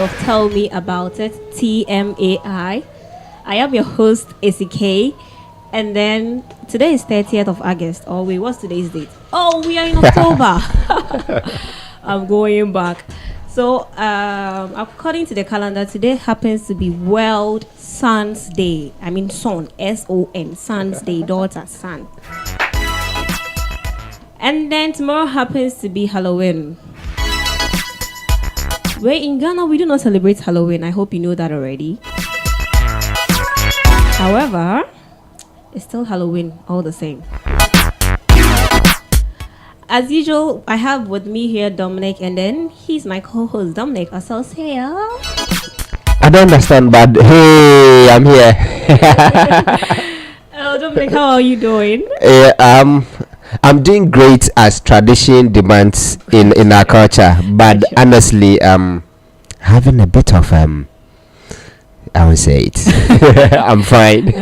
of Tell Me About It, TMAI. I am your host, Esi K. And then today is 30th of August. Oh, wait, what's today's date? Oh, we are in October. I'm going back. So, according to the calendar, today happens to be World Sun's Day. I mean, Son, S-O-N, Sun's Day, daughter, son. And then tomorrow happens to be Halloween. Where in Ghana, we do not celebrate Halloween. I hope you know that already. However, it's still Halloween all the same. As usual, I have with me here Dominic, and then he's my co-host, Dominic Associate. I don't understand, but hey, I'm here. Hello, Dominic, how are you doing? I'm doing great as tradition demands in our culture, but honestly, having a bit of I would say it. I'm fine.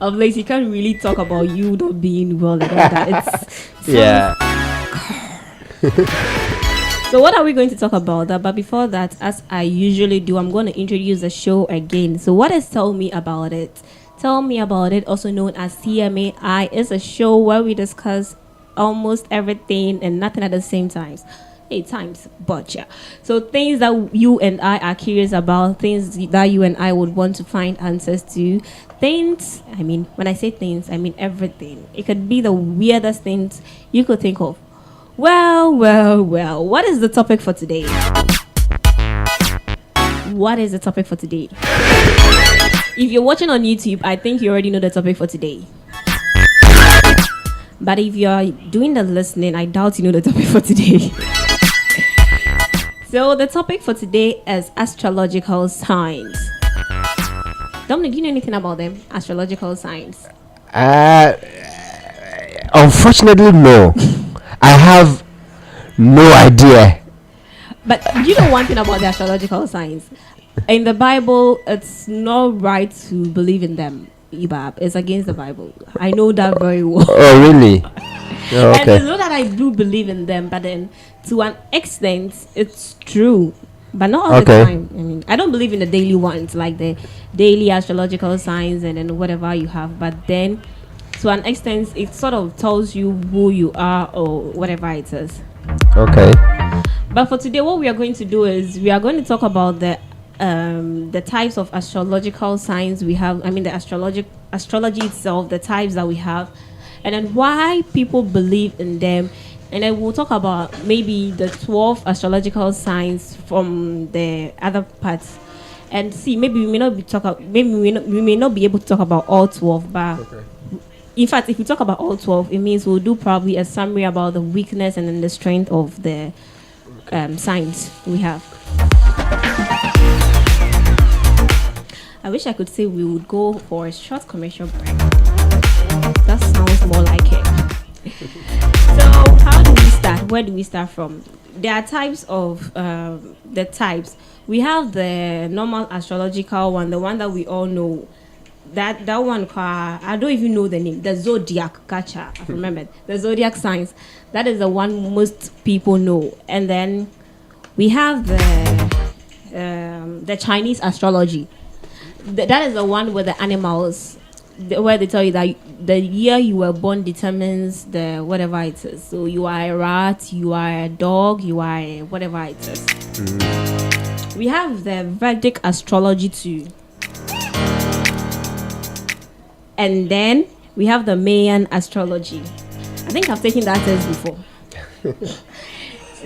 Of late, you can't really talk about you not being well like that. It's yeah. So what are we going to talk about? But before that, as I usually do, I'm going to introduce the show again. So what is Tell Me About It? Tell Me About It, also known as TMAI, is a show where we discuss almost everything and nothing at the same time. 8 times, but yeah. So things that you and I are curious about, things that you and I would want to find answers to. Things, I mean, when I say things, I mean everything. It could be the weirdest things you could think of. Well, what is the topic for today? What is the topic for today? If you're watching on YouTube, I think you already know the topic for today. But if you're doing the listening, I doubt you know the topic for today. So the topic for today is astrological signs. Dominic, do you know anything about them? Astrological signs? Unfortunately, no. I have no idea. But you know one thing about the astrological signs? In the Bible, it's not right to believe in them. Ibab, it's against the Bible. I know that very well. Oh, really? Oh, okay. And it's not that I do believe in them, but then to an extent, it's true. But not all the time. I mean, I don't believe in the daily ones, like the daily astrological signs and then whatever you have. But then, to an extent, it sort of tells you who you are or whatever it is. Okay. But for today, what we are going to do is we are going to talk about the types of astrological signs we have. I mean, the astrology itself, the types that we have, and then why people believe in them. And then we'll talk about maybe the 12 astrological signs from the other parts, and see maybe we may not be able to talk about all 12, but in fact, if we talk about all 12, it means we'll do probably a summary about the weakness and then the strength of the signs we have. I wish I could say we would go for a short commercial break. That sounds more like it. So, how do we start? Where do we start from? There are types of the types. We have the normal astrological one, the one that we all know. That one, I don't even know the name. The zodiac, gotcha. I remembered the zodiac signs. That is the one most people know. And then we have the Chinese astrology. That is the one with the animals, where they tell you that the year you were born determines the whatever it is. So you are a rat, you are a dog, you are a whatever it is. We have the Vedic astrology too. And then we have the Mayan astrology. I think I've taken that test before.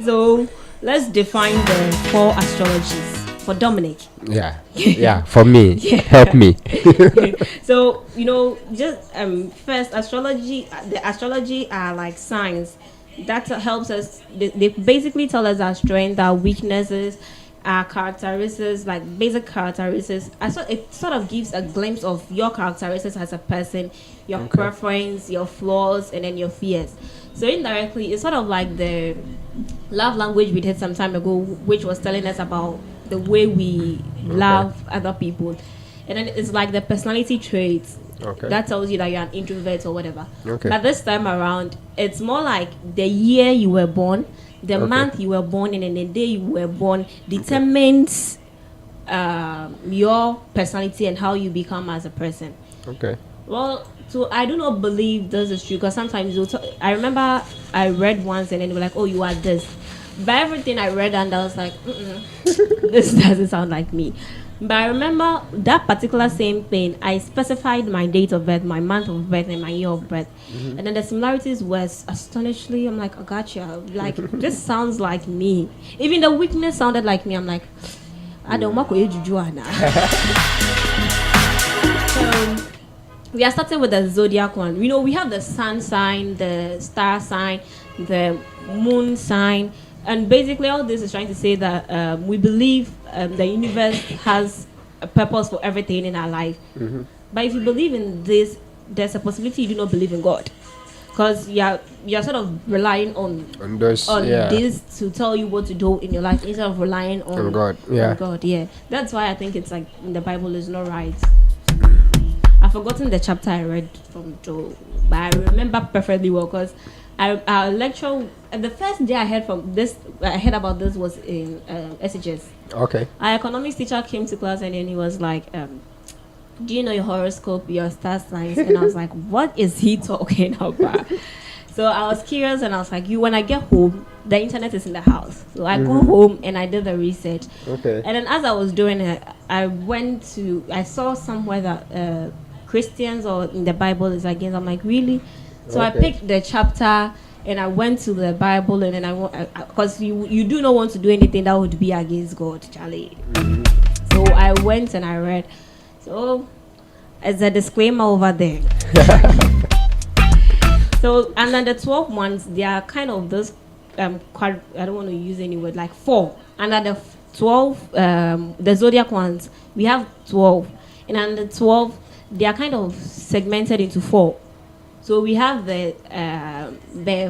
So let's define the 4 astrologies. For Dominic. Yeah, for me. Yeah. Help me. So, just first, astrology, the astrology are like signs that helps us. They basically tell us our strength, our weaknesses, our characteristics, like basic characteristics. It sort of gives a glimpse of your characteristics as a person, your preference, your flaws, and then your fears. So indirectly, it's sort of like the love language we did some time ago, which was telling us about the way we love other people. And then it's like the personality traits that tells you that you're an introvert or whatever. But this time around, it's more like the year you were born, the month you were born in, and the day you were born determines your personality and how you become as a person. Okay. Well, so I do not believe this is true, because sometimes I remember I read once and then they were like, "Oh, you are this." But everything I read and I was like, "This doesn't sound like me." But I remember that particular same thing. I specified my date of birth, my month of birth, and my year of birth, and then the similarities was astonishingly. I'm like, "I gotcha." Like this sounds like me. Even the weakness sounded like me. I'm like, "I don't want to juju ana." So we are starting with the zodiac one. You know, we have the sun sign, the star sign, the moon sign, and basically all this is trying to say that we believe the universe has a purpose for everything in our life. But if you believe in this, there's a possibility you do not believe in God, because you're sort of relying on those, this to tell you what to do in your life instead of relying on God. Yeah. on God. Yeah, that's why I think it's like in the Bible is not right. I've forgotten the chapter I read from Joe, but I remember perfectly well, because our lecture, the first day I heard about this was in Esi K. Okay. Our economics teacher came to class and then he was like, "Do you know your horoscope, your star signs?" And I was like, "What is he talking about?" So I was curious and I was like, when I get home, the internet is in the house. So I go home and I did the research. Okay. And then as I was doing it, I saw somewhere that Christians or in the Bible is against. I'm like, really? So I picked the chapter and I went to the Bible, and then because you do not want to do anything that would be against God, Charlie. So I went and I read. So as a disclaimer over there. So, and then the 12 months, they are kind of this, I don't want to use any word, like 4. And then the 12, the zodiac ones, we have 12. And then the 12, they are kind of segmented into 4. So we have the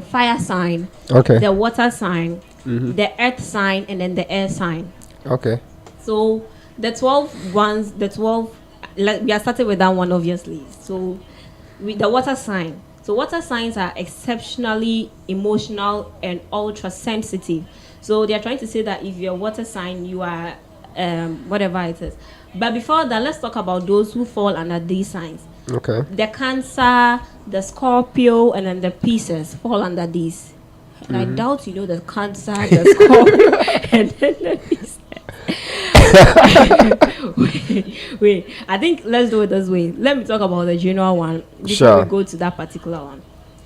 fire sign, the water sign, the earth sign, and then the air sign. Okay. So the 12 ones, we are starting with that one, obviously. So with the water sign. So water signs are exceptionally emotional and ultra sensitive. So they are trying to say that if you're a water sign, you are whatever it is. But before that, let's talk about those who fall under these signs. Okay. The Cancer, the Scorpio, and then the Pisces fall under these. And I doubt you know the Cancer, the Scorpio, and then the Pisces. wait, I think let's do it this way. Let me talk about the general one before we go to that particular one.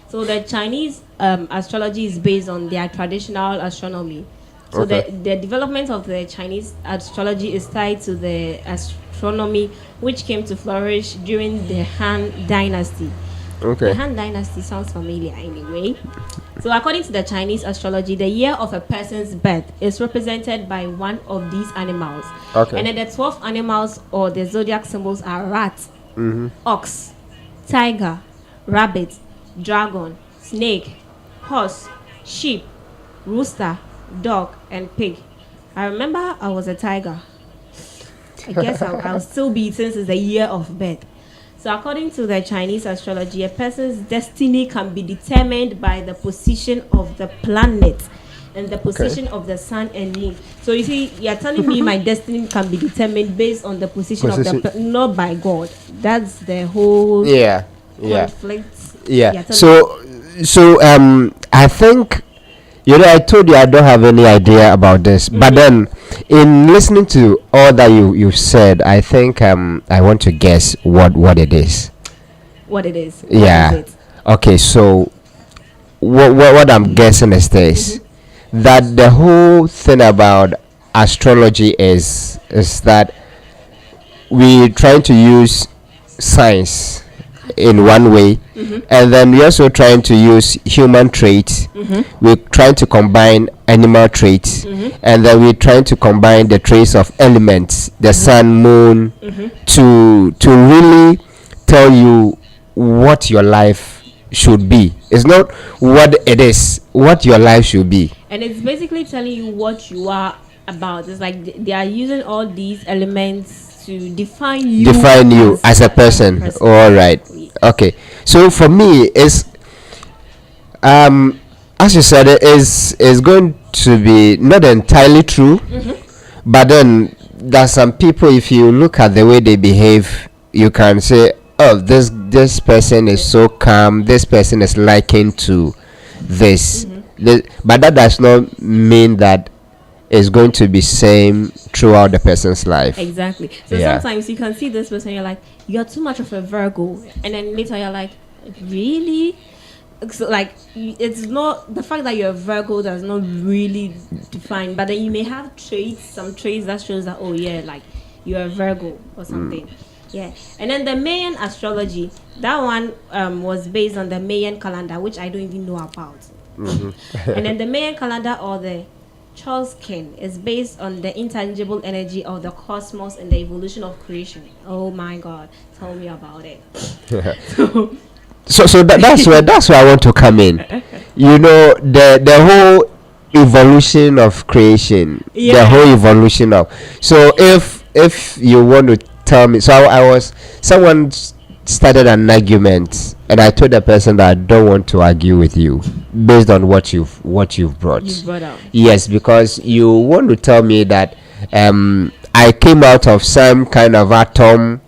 So the Chinese astrology is based on their traditional astronomy. So the development of the Chinese astrology is tied to the astronomy which came to flourish during the Han Dynasty. The Han Dynasty sounds familiar anyway. So according to the Chinese astrology, the year of a person's birth is represented by one of these animals. And then the 12 animals or the zodiac symbols are rat, ox, tiger, rabbit, dragon, snake, horse, sheep, rooster, dog, and pig. I remember I was a tiger. I guess I'll still be since it's the year of birth. So according to the Chinese astrology, a person's destiny can be determined by the position of the planet and the position of the sun and moon. So you see, you're telling me my destiny can be determined based on the position of the planet, not by God. That's the whole conflict. Yeah. So I think, I told you I don't have any idea about this, but then in listening to all that you've said, I think I want to guess what it is. What it is? Yeah. What is it? Okay. So what I'm guessing is this: that the whole thing about astrology is that we trying to use science in one way, and then we're also trying to use human traits. We're trying to combine animal traits, and then we're trying to combine the traits of elements, the sun, moon, to really tell you what your life should be. It's not what it is, what your life should be. And it's basically telling you what you are about. It's like they are using all these elements to define you as a person. All right. Okay. So for me, it's as you said, it is going to be not entirely true, but then there's some people, if you look at the way they behave, you can say, oh, this person is so calm, this person is likened to this. But that does not mean that it's going to be same throughout the person's life. Exactly. So sometimes you can see this person, you're like, you're too much of a Virgo, and then later you're like, really? So like, it's not the fact that you're a Virgo does not really define, but then you may have some traits that shows that, oh yeah, like you're a Virgo or something. Yeah. And then the Mayan astrology, that one was based on the Mayan calendar, which I don't even know about. And then the Mayan calendar, or the Cholskin, is based on the intangible energy of the cosmos and the evolution of creation. Oh my God, tell me about it. So that's where I want to come in. You know, the whole evolution of creation, the whole evolution of. So if you want to tell me, so someone started an argument, and I told the person that I don't want to argue with you based on what you've brought. You brought out. Yes, because you want to tell me that I came out of some kind of atom,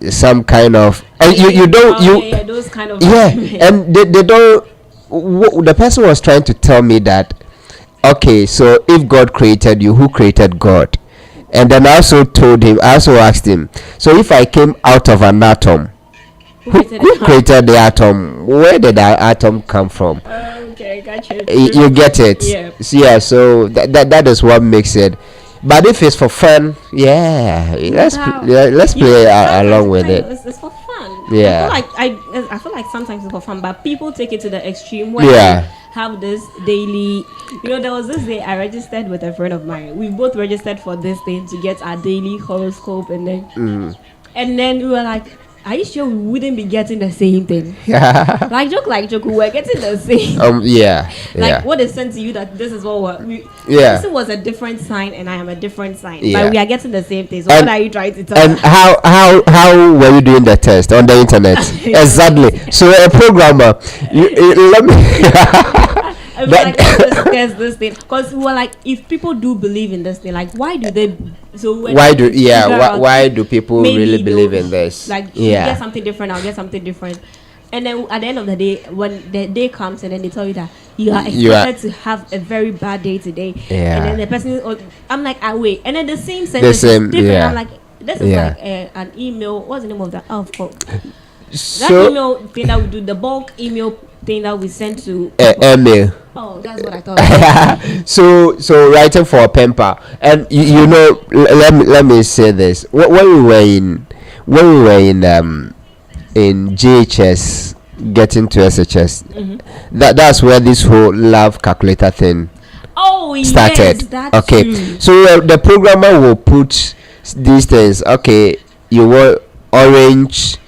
some kind of, and you don't those kind of and they don't. The person was trying to tell me that, okay, so if God created you, who created God? And then I also asked him, so if I came out of an atom, who created the atom? Where did that atom come from? Okay, gotcha. You get it? Yeah. So that is what makes it. But if it's for fun, let's play along with it. It's for fun. Yeah. I feel like sometimes it's for fun, but people take it to the extreme where they have this daily. You know, there was this day I registered with a friend of mine. We both registered for this thing to get our daily horoscope, and then we were like, are you sure we wouldn't be getting the same thing? like joke, we were getting the same. What is sent to you that this is what we. This was a different sign, and I am a different sign, but we are getting the same thing. So what are you trying to tell me? And how were you doing the test on the internet? Exactly. So a programmer, let me. There's this thing, because we were like, if people do believe in this thing, like why do they? So why do people really believe in this? Like, you get something different, I'll get something different, and then at the end of the day, when the day comes, and then they tell you that you are expected to have a very bad day today, and then the person, I'm like, wait, and then the same sentence is different. I'm like, this is like an email. What's the name of that? Oh, fuck. That email thing that we do, the bulk email thing that we send to email. Oh, that's what I thought. so writing for a pen pal, and you know, let me say this. When we were in GHS getting to SHS, that's where this whole love calculator thing started. Yes, that's okay, true. So the programmer will put these things. Okay, you want orange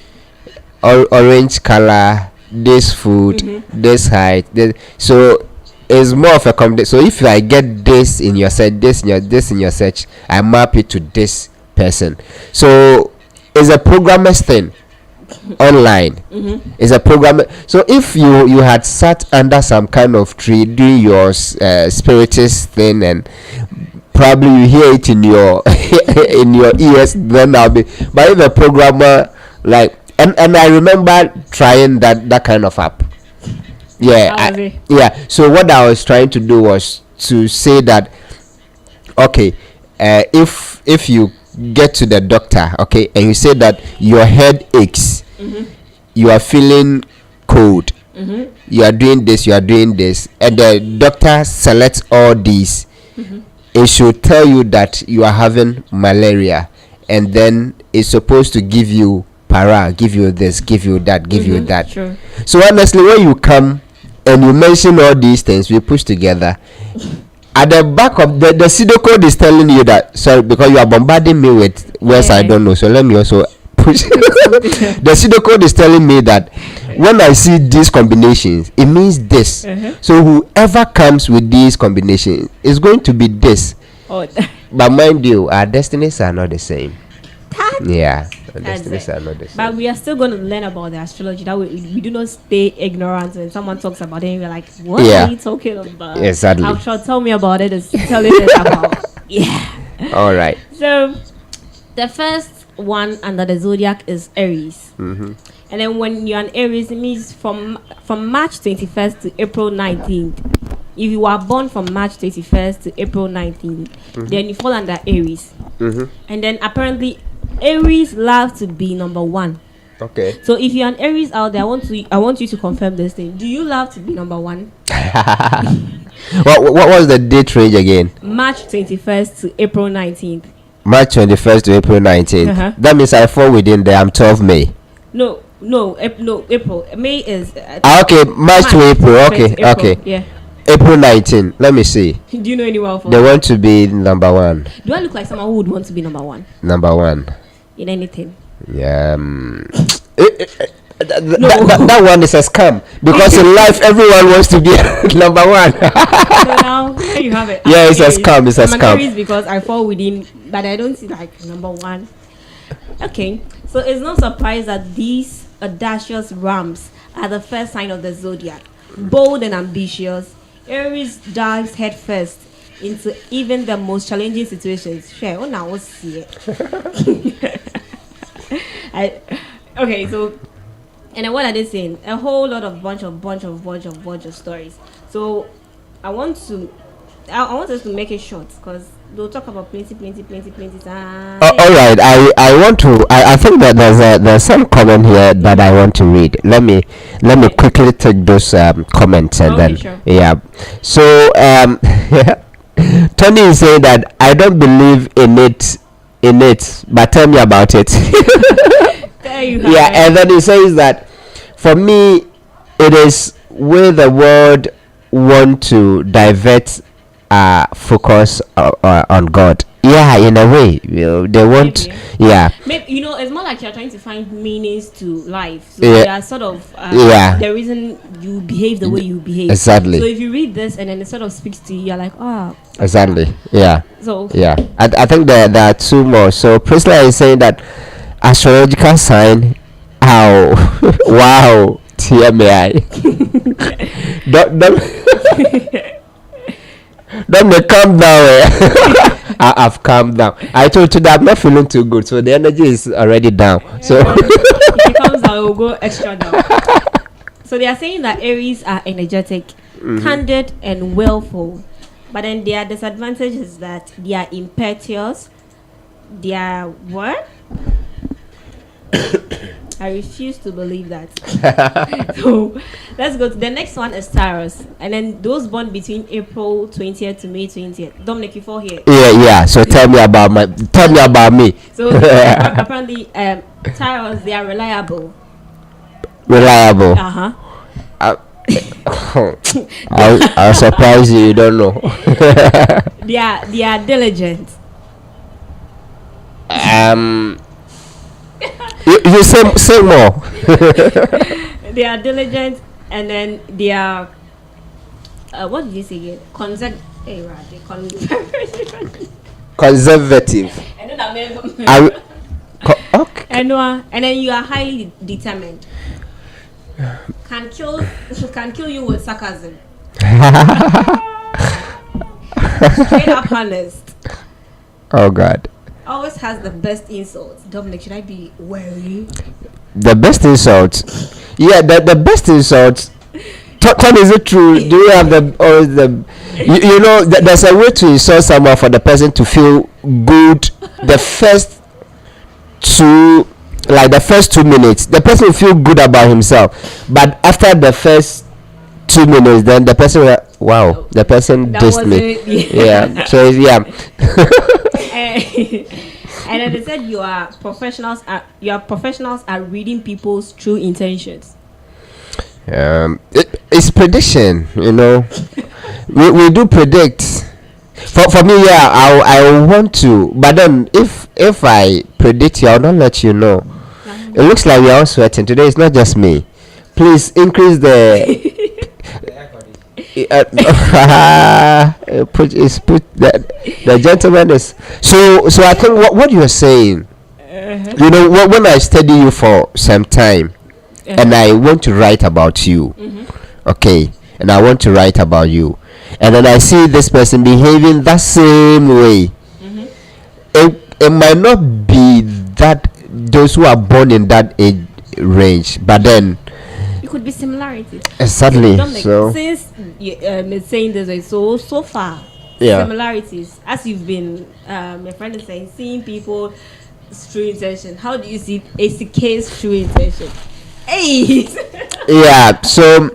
color, this food, this height, so it's more of a combination. So if I get this in your search, this in your search, I map it to this person. So it's a programmer's thing online. It's a programmer. So if you had sat under some kind of tree doing your spiritist thing, and probably you hear it in your in your ears, then I'll be. But if a programmer, like, and I remember trying that kind of app. So what I was trying to do was to say that, okay, if you get to the doctor, okay, and you say that your head aches, you are feeling cold, you are doing this, and the doctor selects all these, it should tell you that you are having malaria, and then it's supposed to give you give you this, give you that, give you that. Sure. So honestly, when you come and you mention all these things we push together, at the back of the pseudo code is telling you that, sorry, because you are bombarding me with words I don't know, so let me also push. The pseudo code is telling me that when I see these combinations, it means this. So whoever comes with these combinations is going to be this. But mind you, our destinies are not the same. But we are still going to learn about the astrology. That we do not stay ignorant when someone talks about it and we're like, what are you talking about? Exactly. I'm sure, tell me about it. Tell it about. All right. So the first one under the zodiac is Aries. And then when you're an Aries, it means from March 21st to April 19th. If you are born from March 31st to April 19th, then you fall under Aries. And then apparently Aries love to be number one. Okay. So if you're an Aries out there, I want you to confirm this thing. Do you love to be number one? What was the date range again? March 21st to April 19th. March 21st to April 19th. That means I fall within there. I'm 12 May. No, April. May is... okay, March to April. Okay, okay. Yeah. April 19. Let me see. Do you know anyone for They want to be number one. Do I look like someone who would want to be number one? Number one. In anything? Yeah. That one is a scam because in life everyone wants to be number one. So now there you have it. Yeah, it's a scam. It's a scam. I'm because I fall within, but I don't see like number one. Okay, so it's no surprise that these audacious rams are the first sign of the zodiac. Bold and ambitious, Aries dives headfirst into even the most challenging situations. Share. Oh, now what's here? Okay, so. And then what are they saying? A whole lot of bunch of stories. So I want us to make it short because they'll talk about plenty. All right, I want to. I think that there's some comment here that I want to read. Let me quickly take those comments and then sure. Yeah. So Tony is saying that I don't believe in it, but tell me about it. Yeah, and then he says that for me it is where the world want to divert focus on God. Yeah, in a way, they want. Maybe. Yeah. Maybe, it's more like you're trying to find meanings to life. So they are sort of the reason you behave the way you behave. Exactly. So if you read this and then it sort of speaks to you, you're like, exactly. Yeah. So yeah, I think there are two more. So Priscilla is saying that astrological sign. How? Wow. TMAI. Don't calm down. I've calmed down. I told you that I'm not feeling too good, so the energy is already down. So if it comes down, it will go extra down. So they are saying that Aries are energetic, candid, and willful, but then their disadvantage is that they are impetuous. They are what? I refuse to believe that. So let's go to the next one is Taurus, and then those born between April 20th to May 20th. Dominic, you fall here. Yeah. So tell me about me. So apparently, Taurus, they are reliable. Reliable. I'll surprise you. You don't know. They are diligent. You say more. They are diligent, and then they are what did you say again? Conservative. Okay. And then you are highly determined. Can kill you with sarcasm. Straight up honest. Oh God. Always has the best insults. Dominic, should I be wary? The best insults. Yeah, the best insults. Tom, is it true? Do you have you know there's a way to insult someone for the person to feel good. The first 2 minutes, the person will feel good about himself, but after the first 2 minutes, then the person will, wow, the person dissed me. Yeah. So yeah. And then they said you are professionals at reading people's true intentions. It's prediction, we do predict. For me, yeah, I want to, but then if I predict you, I'll not let you know. It looks like we're all sweating today. It's not just me. Please increase the put the gentleman is so I think what you're saying, when I study you for some time, and I want to write about you, okay, and I want to write about you, and then I see this person behaving that same way, it might not be that those who are born in that age range, but then it could be similarities. exactly. Dominic, So since you it's saying this way, so far yeah. similarities, as you've been my friend is saying, seeing people true intention. How do you see Esi K's true intention? Hey. Yeah. So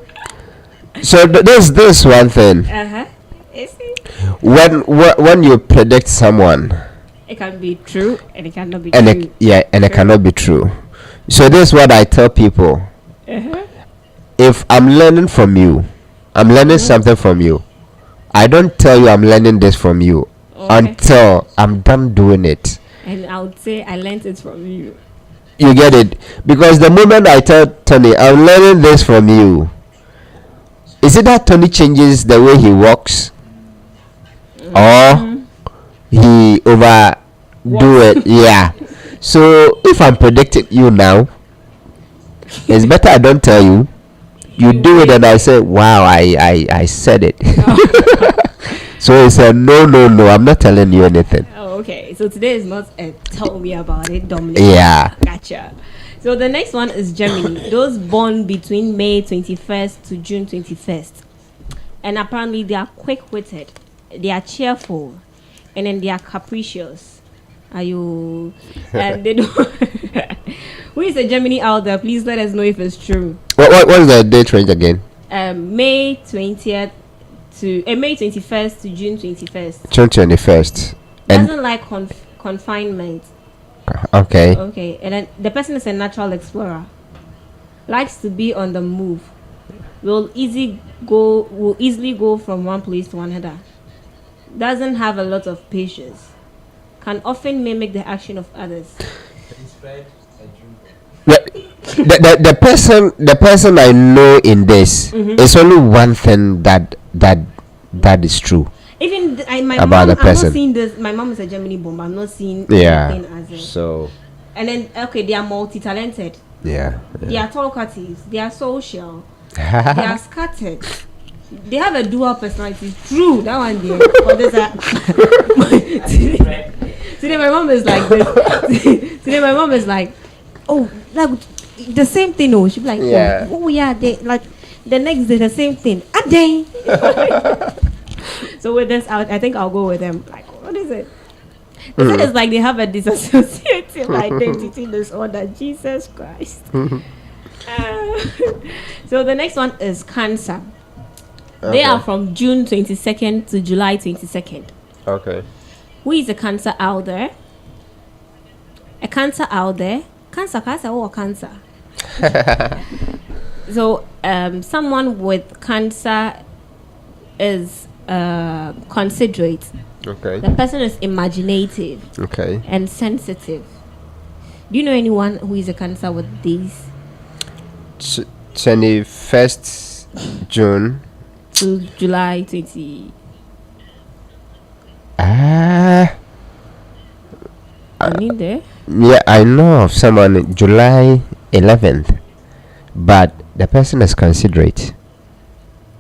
there's this one thing. When you predict someone, it can be true and it cannot be and true. it cannot be true. So this is what I tell people. If I'm learning from you, I'm learning something from you. I don't tell you I'm learning this from you until I'm done doing it. And I would say I learned it from you. You get it? Because the moment I tell Tony I'm learning this from you, is it that Tony changes the way he walks, or he overdo it? Yeah. So if I'm predicting you now, it's better I don't tell you. You do it and I say, wow, I said it. So he said, no, I'm not telling you anything. Oh, okay. So today is not a tell me about it, Dominic. Yeah. Gotcha. So the next one is Gemini. Those born between May 21st to June 21st. And apparently they are quick-witted. They are cheerful. And then they are capricious. Are you... and they don't... Who is a Gemini out there? Please let us know if it's true. What's the date range again? May 20th to May 21st to June 21st. June 21st. Doesn't like confinement. Okay. Okay, and then the person is a natural explorer. Likes to be on the move. Will easily go from one place to another. Doesn't have a lot of patience. Can often mimic the action of others. The person I know in this is only one thing that is true. Even my about mom, the person. I'm not seeing this. My mom is a Gemini bomb. I'm not seeing Yeah. anything as a, So and then they are multi-talented. yeah. They are talkative. They are social. They are scattered. They have a dual personality. True, that one there. But there's today my mom is like this. Today my mom is like, oh, like the same thing. Oh, she be like, Yeah. oh yeah, they like the next day the same thing. A day. So with this, I think I'll go with them. Like, what is it? They said it's like they have a dissociative identity disorder. Jesus Christ. So the next one is Cancer. Okay. They are from June 22nd to July 22nd. Okay. Who is a Cancer out there? A Cancer out there? Cancer or Cancer? So someone with Cancer is considerate. Okay. The person is imaginative. Okay. And sensitive. Do you know anyone who is a Cancer with these? 21st June To July 20. I mean there. Yeah, I know of someone July 11th, but the person is considerate.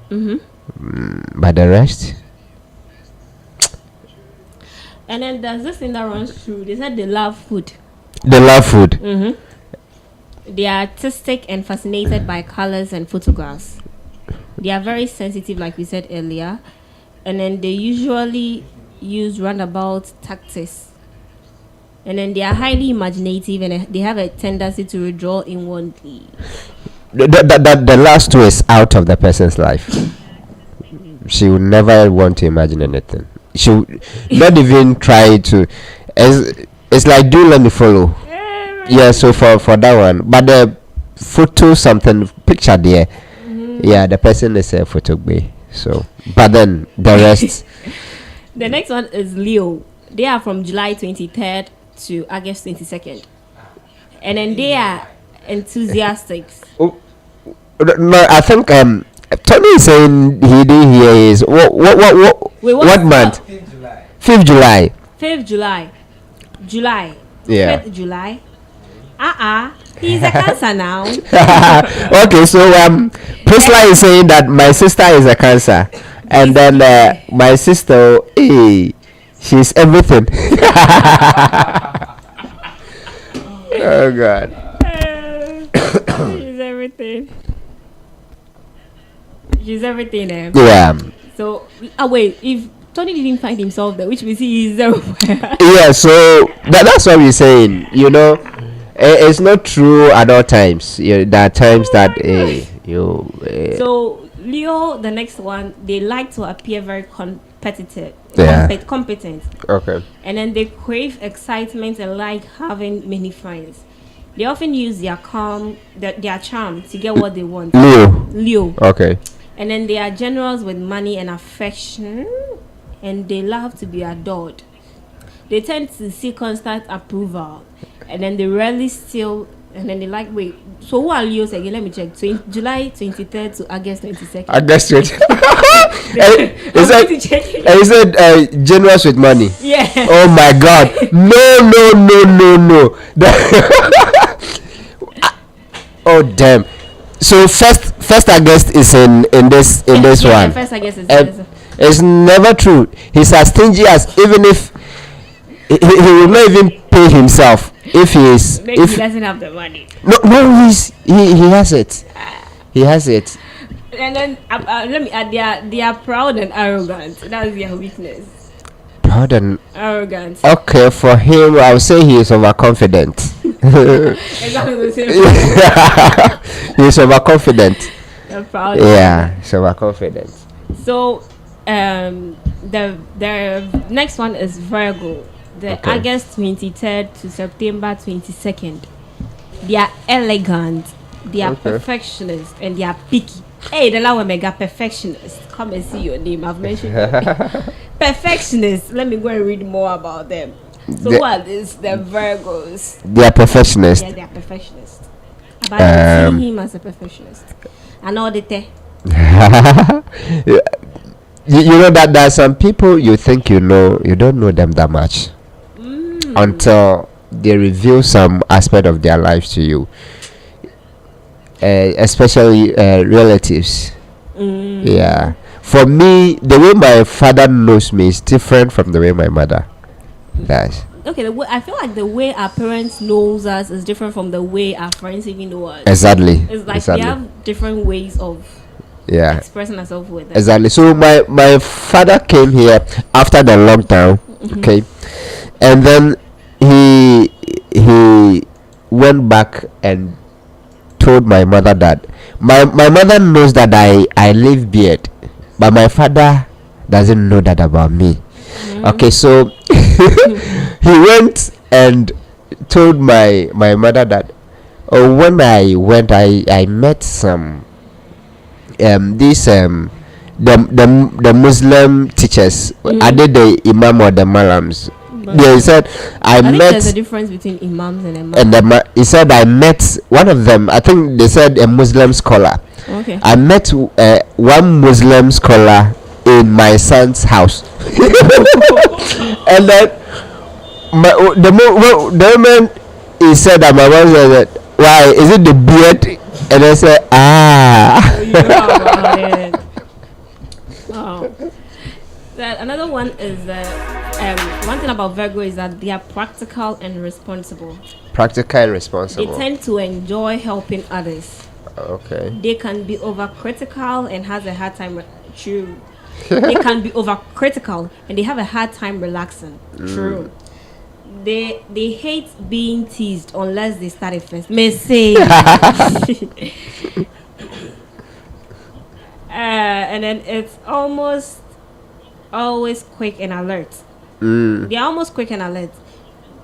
But the rest, and then there's this thing that runs through. They said they love food. they love food. They are artistic and fascinated by colors and photographs. They are very sensitive, like we said earlier, and then they usually use roundabout tactics. And then they are highly imaginative, and they have a tendency to withdraw inwardly. The last two is out of the person's life. She would never want to imagine anything. She would not even try to. It's like, do let me follow. Yeah, so for that one, but the photo something picture there, yeah, the person is a photo bay. So, but then the rest. The next one is Leo. They are from July 23rd to August 22nd, and then they are enthusiastic. Oh, no, I think Tony is saying he didn't hear his what Wait, what month? 5th July. 5th July. July. Yeah. 5th July. He's a Cancer now. Okay, so Priscilla is saying that my sister is a Cancer, and then my sister, hey, She's everything. Oh God. She's everything. She's everything. Yeah. So, wait, if Tony didn't find himself there, which means he is everywhere. Yeah. So that's what we're saying. You know, it's not true at all times. There are times that you. So Leo, the next one, they like to appear very competitive, competent. Okay. And then they crave excitement and like having many friends. They often use their charm to get what they want. Leo. Okay. And then they are generous with money and affection, and they love to be adored. They tend to seek constant approval, and then they rarely steal. And then they like, wait, so who are Leos again? Let me check. July 23rd to August 22nd. August 22nd. He said generous with money. Yeah. Oh my God. No. Oh damn. So first August is in this one. First August is it's never true. He's as stingy as, even if he will not even pay himself if he is. Maybe he doesn't have the money. No, he has it. He has it. And then let me add, they are proud and arrogant. That's their weakness. Proud and arrogant. Okay, for him, I would say he is overconfident. Exactly the same. He is overconfident. Proud. Yeah, he's overconfident. So, the next one is Virgo. August 23rd to September 22nd. They are elegant, they are perfectionist, and they are picky. Hey, the law mega perfectionist. Come and see your name. I've mentioned perfectionist. Let me go and read more about them. So what is the Virgos? They are perfectionists. Yeah, they are perfectionists. But I see him as a perfectionist. And all the you know that there are some people you think you don't know them that much until they reveal some aspect of their lives to you, especially relatives. Yeah, for me, the way my father knows me is different from the way my mother does. Okay, I feel like the way our parents knows us is different from the way our friends even know us. Exactly. It's like we have different ways of expressing ourselves with them. Exactly. So my father came here after the lockdown, okay, and then he went back and told my mother that my mother knows that I live beard, but my father doesn't know that about me. Okay, so he went and told my mother that when I went, I met some the Muslim teachers. Are they the imam or the malams? He said I met. Think there's a difference between imams and imams. He said I met one of them. I think they said a Muslim scholar. Okay. I met one Muslim scholar in my son's house, and then the moment he said that, my mom said, "Why is it the beard?" And I said, You know about it. Oh. Another one is one thing about Virgo is that they are practical and responsible. Practical and responsible. They tend to enjoy helping others. Okay. They can be overcritical and has a hard time. True. They can be overcritical and they have a hard time relaxing. True. They hate being teased unless they start it first. Messy. And then it's almost always quick and alert. They're almost quick and alert.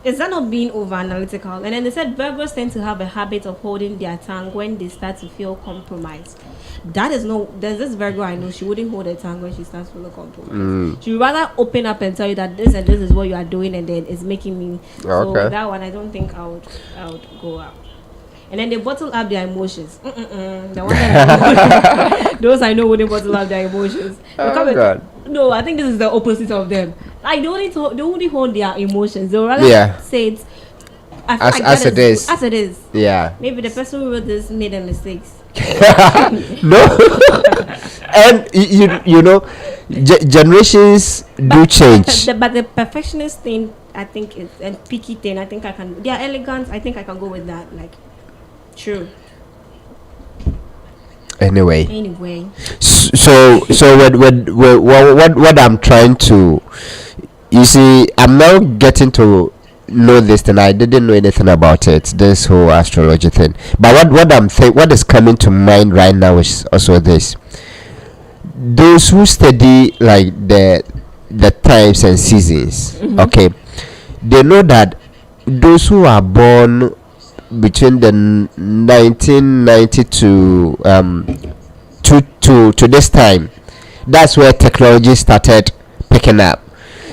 Is that not being over analytical? And then they said Virgos tend to have a habit of holding their tongue when they start to feel compromised. There's this Virgo I know, she wouldn't hold her tongue when she starts to feel compromised. She would rather open up and tell you that this and this is what you are doing, and then it's making me. So that one I don't think I would go out. And then they bottle up their emotions. The one that those I know wouldn't bottle up their emotions. No, I think this is the opposite of them. Like they only hold their emotions. They rather say it. As it is. As it is. Yeah. Maybe the person who wrote this made a mistake. No. And you know, generations do change. But the perfectionist thing, I think, is and picky thing. I think I can. They are elegant. I think I can go with that. Like, true. Anyway, Anyway, so what I'm trying to, you see, I'm now getting to know this thing. I didn't know anything about it, this whole astrology thing. But what is coming to mind right now is also this: those who study like the times and seasons, okay, they know that those who are born between the 1990 to this time, that's where technology started picking up.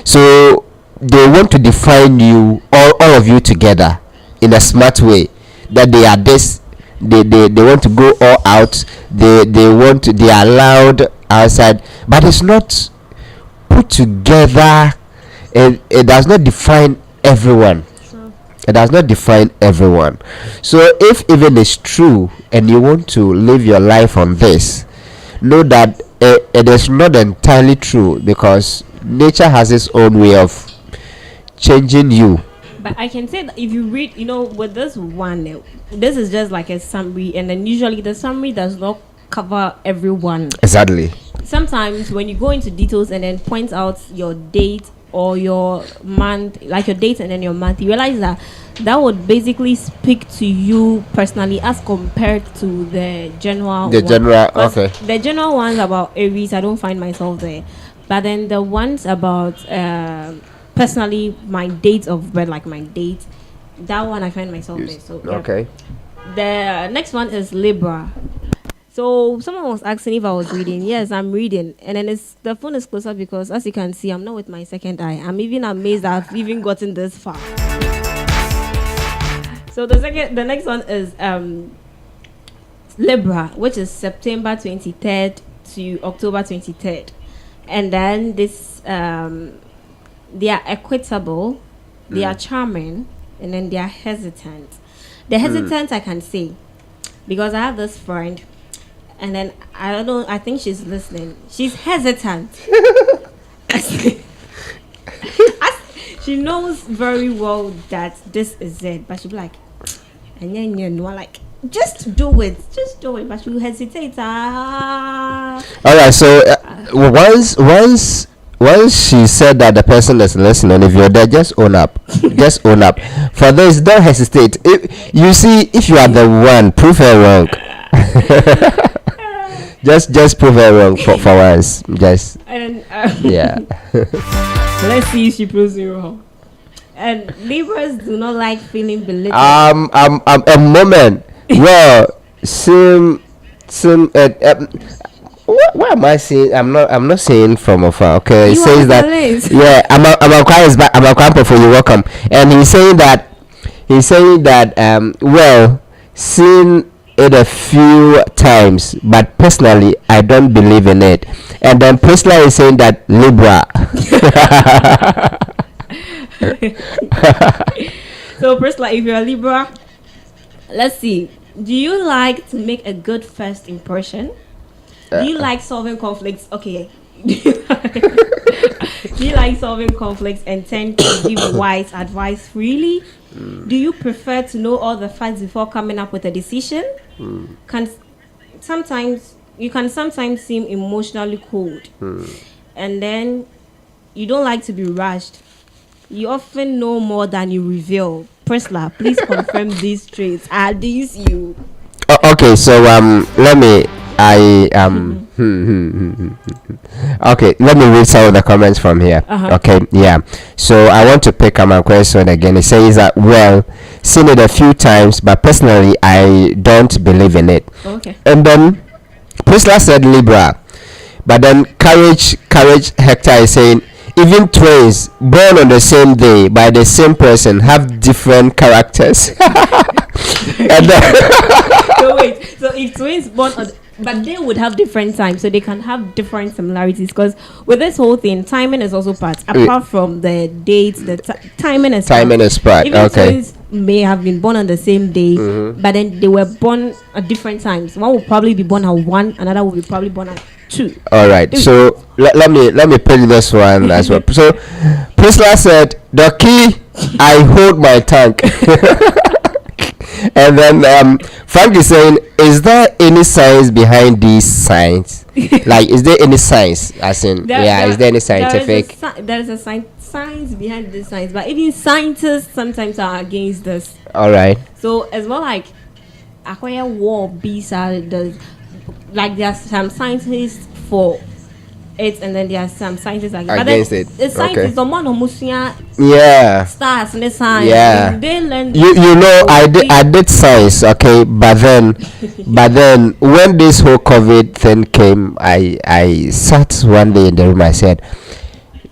So they want to define you, all of you together, in a smart way, that they are this. They want to go all out. They are loud outside, but it's not put together. It does not define everyone. true. It does not define everyone. So if even it's true and you want to live your life on this, know that it is not entirely true, because nature has its own way of changing you. But I can say that if you read, with this one, this is just like a summary, and then usually the summary does not cover everyone. Exactly. Sometimes when you go into details and then point out your date or your month, like your date and then your month, you realize that would basically speak to you personally as compared to the general The one. general, 'Cause okay. the general ones about Aries, I don't find myself there. But then the ones about personally my date of birth, like my date, that one I find myself there. So yeah. Okay. The next one is Libra. So someone was asking if I was reading. Yes, I'm reading, and then the phone is closer because, as you can see, I'm not with my second eye. I'm even amazed that I've even gotten this far. So the next one is Libra, which is September 23rd to October 23rd, and then this they are equitable, they are charming, and then they are hesitant. The hesitant I can say, because I have this friend, and then I think she's listening. She's hesitant. She knows very well that this is it, but she'll be like, and then like, just do it, but she'll hesitate. All right. So once she said that the person is listening, if you're there, just own up. Just own up. For this, don't hesitate. If you are the one, prove her wrong. just prove her wrong for once. Just And yeah. let's see if she proves me wrong. And Libras do not like feeling belittled. A moment. Well, some what am I saying? I'm not saying from afar. Okay, it You says are that. police. Yeah, I'm quite is back. I'm quite for you. Welcome. And he's saying that. Well, seen it a few times, but personally, I don't believe in it. And then personally, is saying that Libra. So first, like, if you're a Libra, let's see. Do you like to make a good first impression? Do you like solving conflicts? Okay. Do you like solving conflicts and tend to give wise advice freely? Do you prefer to know all the facts before coming up with a decision? You can sometimes seem emotionally cold, and then you don't like to be rushed. You often know more than you reveal. Priscilla, please confirm these traits. Are these you? Okay, so let me okay, let me read some of the comments from here. Okay, yeah. So I want to pick up my question again. It says that, well, seen it a few times, but personally I don't believe in it. Okay. And then Priscilla said Libra, but then courage Hector is saying even twins born on the same day by the same person have different characters. And then So wait, so if twins born on But they would have different times, so they can have different similarities. Because with this whole thing, timing is also part. Apart from the dates, the timing is Timing is part. Even Okay. twins may have been born on the same day, but then they were born at different times. One will probably be born at 1, another will be probably born at 2. All right. So let me pick this one as well. So Priscilla said, "Doki, I hold my tongue." And then Frank is saying, "Is there any science behind these signs? Like, is there any science? As in, is there any scientific?" There is a science behind this science, but even scientists sometimes are against this. All right. So as well, like acquire war beasts are like there are some scientists for it, and then there are some scientists against it. The scientists, the one Yeah. stars in the science. Yeah. They learn. You know, I did science, okay, but then when this whole COVID thing came, I sat one day in the room. I said,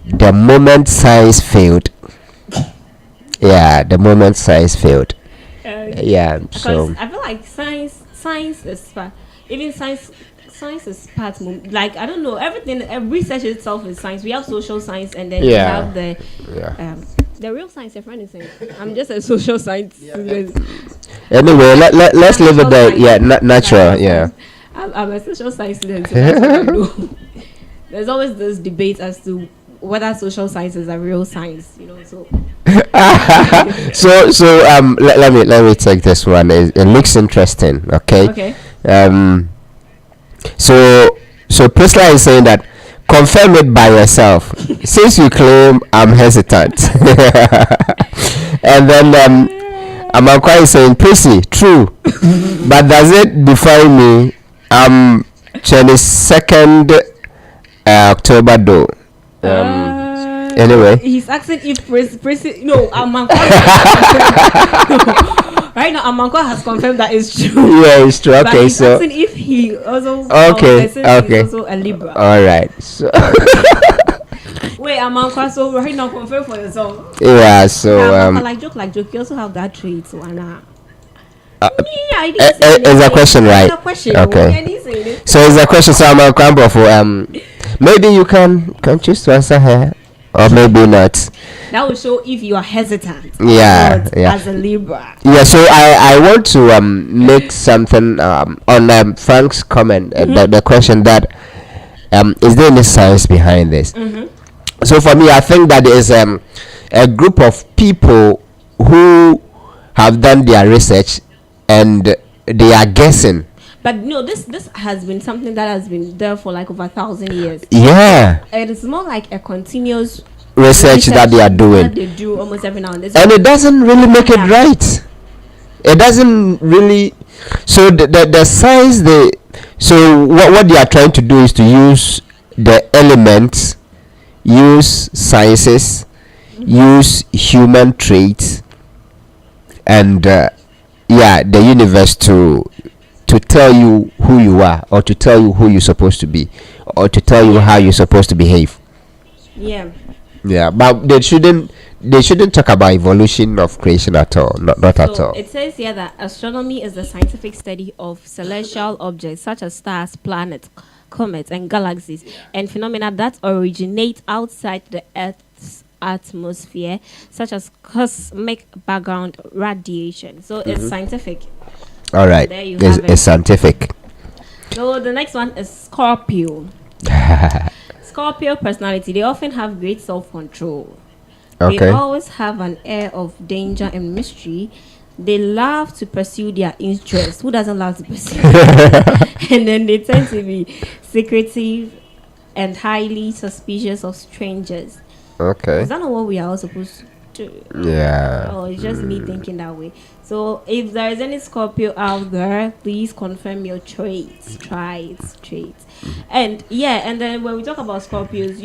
the moment science failed, the moment science failed, So I feel like science is part. Even science is part. Like I don't know, everything. Research itself is science. We have social science, and then we have the real science. Your friend is saying, I'm just a social science student. Anyway, let's leave it there. Yeah, natural. Yeah. I'm a social science student. So that's what I do. There's always this debate as to whether social science is a real science. So. Let me take this one. It looks interesting. Okay. So Priscilla is saying that confirm it by yourself since you claim I'm hesitant. And then Amankwa is saying, Prissy, true, but does it define me? 22nd October though. Anyway, he's asking if Prissy. No, Amankwa. Right now, Amankwa has confirmed that it's true. Yeah, it's true. Okay, he's asking if he also. Okay. He's also a Libra. All right. So. Wait, Amankwa. So right now, confirm for yourself. Yeah. So like joke. You also have that trait, so Anna. It's a question, right? It's a question. Okay. So it's a question. So Amankwa, for maybe you can choose to answer her. Or maybe not. That will show if you are hesitant. Yeah. As a Libra. Yeah. So I want to make something on Frank's comment. The question that is there any science behind this? So for me, I think that there is a group of people who have done their research and they are guessing. But no, this has been something that has been there for like over 1,000 years. Yeah. And it's more like a continuous research that they are doing. That they do almost every now and then. And it doesn't really make it right. It doesn't really. So the science so what they are trying to do is to use the elements, use sciences, use human traits, and the universe to tell you who you are, or to tell you who you're supposed to be, or to tell you how you're supposed to behave. Yeah, but they shouldn't talk about evolution of creation at all. Not at all. It says here that astronomy is the scientific study of celestial objects such as stars, planets, comets, and galaxies, and phenomena that originate outside the Earth's atmosphere, such as cosmic background radiation. So it's scientific. All right, it's scientific. So the next one is Scorpio. Scorpio personality. They often have great self-control. Okay. They always have an air of danger and mystery. They love to pursue their interests. Who doesn't love to pursue? And then they tend to be secretive and highly suspicious of strangers. Okay. Is that not what we are all supposed to do? Yeah. Oh, it's just me thinking that way. So if there is any Scorpio out there, please confirm your traits. And then when we talk about Scorpios,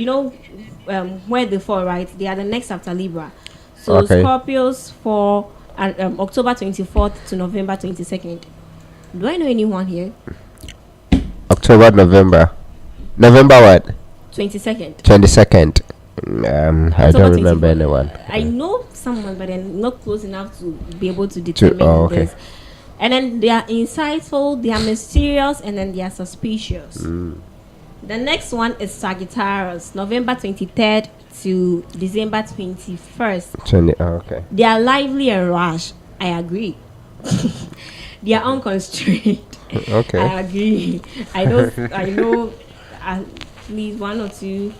where they fall, right? They are the next after Libra. So Scorpios fall October 24th to November 22nd. Do I know anyone here? October, November what? 22nd. I don't remember anyone. I know someone, but I'm not close enough to be able to determine this. And then they are insightful, they are mysterious, and then they are suspicious. The next one is Sagittarius, November 23rd to December 21st. Okay. They are lively and rash. I agree. They are unconstrained. Okay. I agree. I know at least one or two,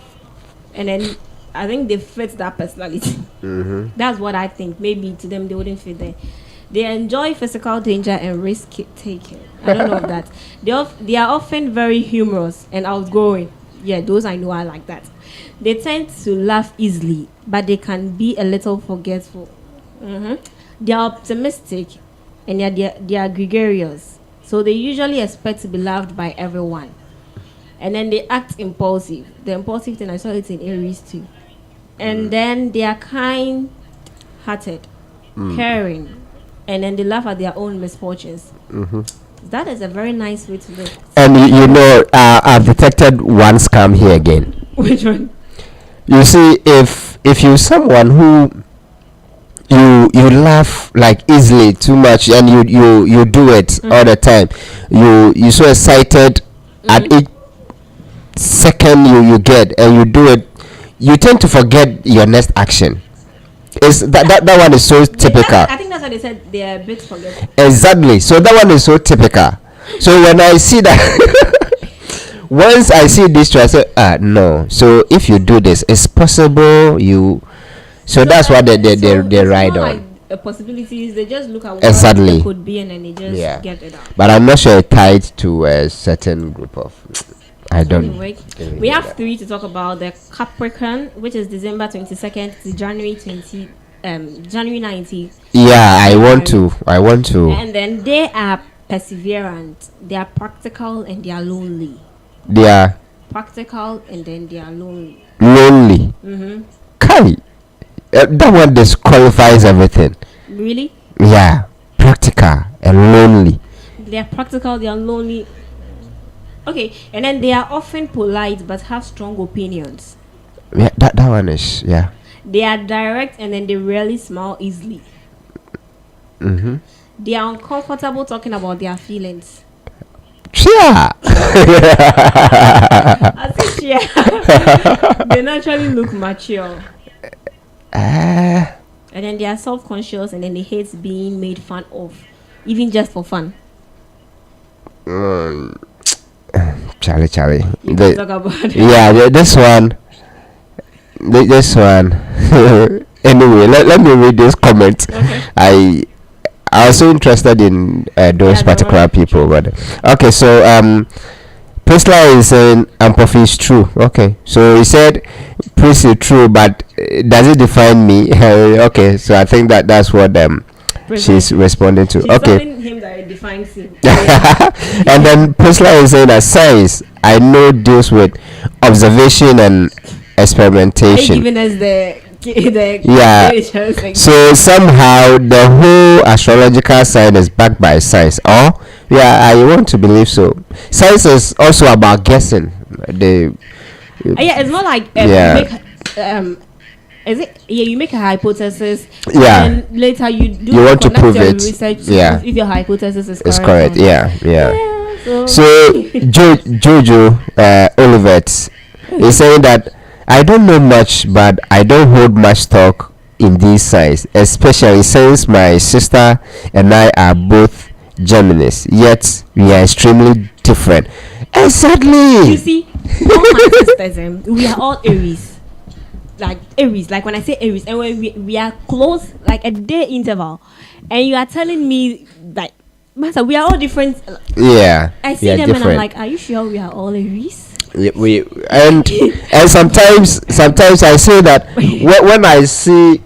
and then I think they fit that personality. That's what I think. Maybe to them they wouldn't fit there. They enjoy physical danger and risk taking. I don't know that. They are often very humorous and outgoing. Yeah, those I know are like that. They tend to laugh easily, but they can be a little forgetful. They are optimistic, and they are gregarious. So they usually expect to be loved by everyone. And then they act impulsive. The impulsive thing, I saw it in Aries too. And then they are kind-hearted, caring, and then they laugh at their own misfortunes. That is a very nice way to live. And you know, I've detected one scam here again. Which one? You see, if you someone who you laugh like easily too much, and you do it all the time, you so excited at each second you get, and you do it, you tend to forget your next action. Is that one is so typical. I think that's what they said. They are a bit forgetful. Exactly. So that one is so typical. So when I see that, once I see this, I say, no. So if you do this, it's possible you. So that's what they ride on. Like possibilities, they just look at what Exactly. it could be, and then they just get it out. But I'm not sure it's tied to a certain group of. I don't. Anyway, we have 3 to talk about: the Capricorn, which is December 22nd to January 19th. Yeah, I want to. And then they are perseverant, they are practical, and they are lonely. They are Practical, and then they are lonely. lonely. Kai, that one disqualifies everything. Really? Yeah, practical and lonely. They are practical, they are lonely. Okay, and then they are often polite but have strong opinions. Yeah, that one is They are direct, and then they rarely smile easily. They are uncomfortable talking about their feelings. Yeah. I think they naturally look mature. And then they are self-conscious, and then they hate being made fun of, even just for fun. Charlie. Talk about it. Yeah, this one. Anyway, let me read this comment. Okay. I was so interested in those particular people, but okay. So Priscilla is saying Amphophis is true. Okay, so he said Pris is true, but does it define me? Okay, so I think that's what she's responding to. She's okay. telling him that it defines him. And then Priscilla is saying that science I know deals with observation and experimentation. Giving us the So somehow the whole astrological sign is backed by science. I want to believe so. Science is also about guessing. It's more like you make a hypothesis. Yeah. And later you want to prove it. Research if your hypothesis is it's correct. Yeah. So Jojo Olivet is saying that I don't know much, but I don't hold much stock in these signs, especially since my sister and I are both Geminis, yet we are extremely different. Exactly. You see, all my sisters, we are all Aries. Like Aries, like when I say Aries, and when we are close, like a day interval, and you are telling me like, Master, we are all different. Yeah. I see them different. And I'm like, are you sure we are all Aries? And sometimes I say that when I see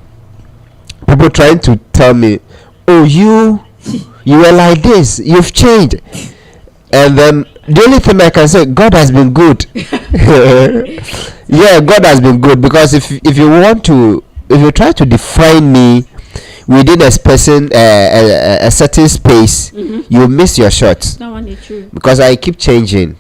people trying to tell me, oh, you were like this, you've changed, and then the only thing I can say, God has been good. Yeah, God has been good, because if you try to define me within a certain space, you miss your shot. That one is true, because I keep changing.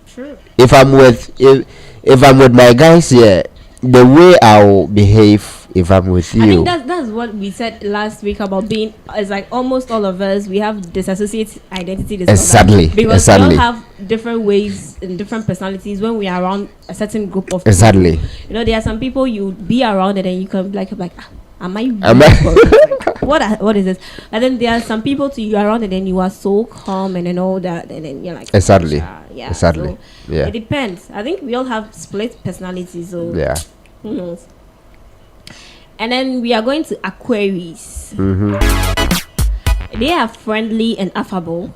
True. If I'm with my guys here, the way I'll behave if I'm with you. I think that's what we said last week about being. It's like almost all of us, we have disassociate identity disorder. Exactly. Because we all have different ways and different personalities when we are around a certain group of people. Exactly. You know, there are some people you be around and then you can be like am I what is this? And then there are some people to you around and then you are so calm and then all that, and then you're like exactly. Yeah. Exactly. So it depends. I think we all have split personalities, so yeah. Who knows? And then we are going to Aquarius. They are friendly and affable.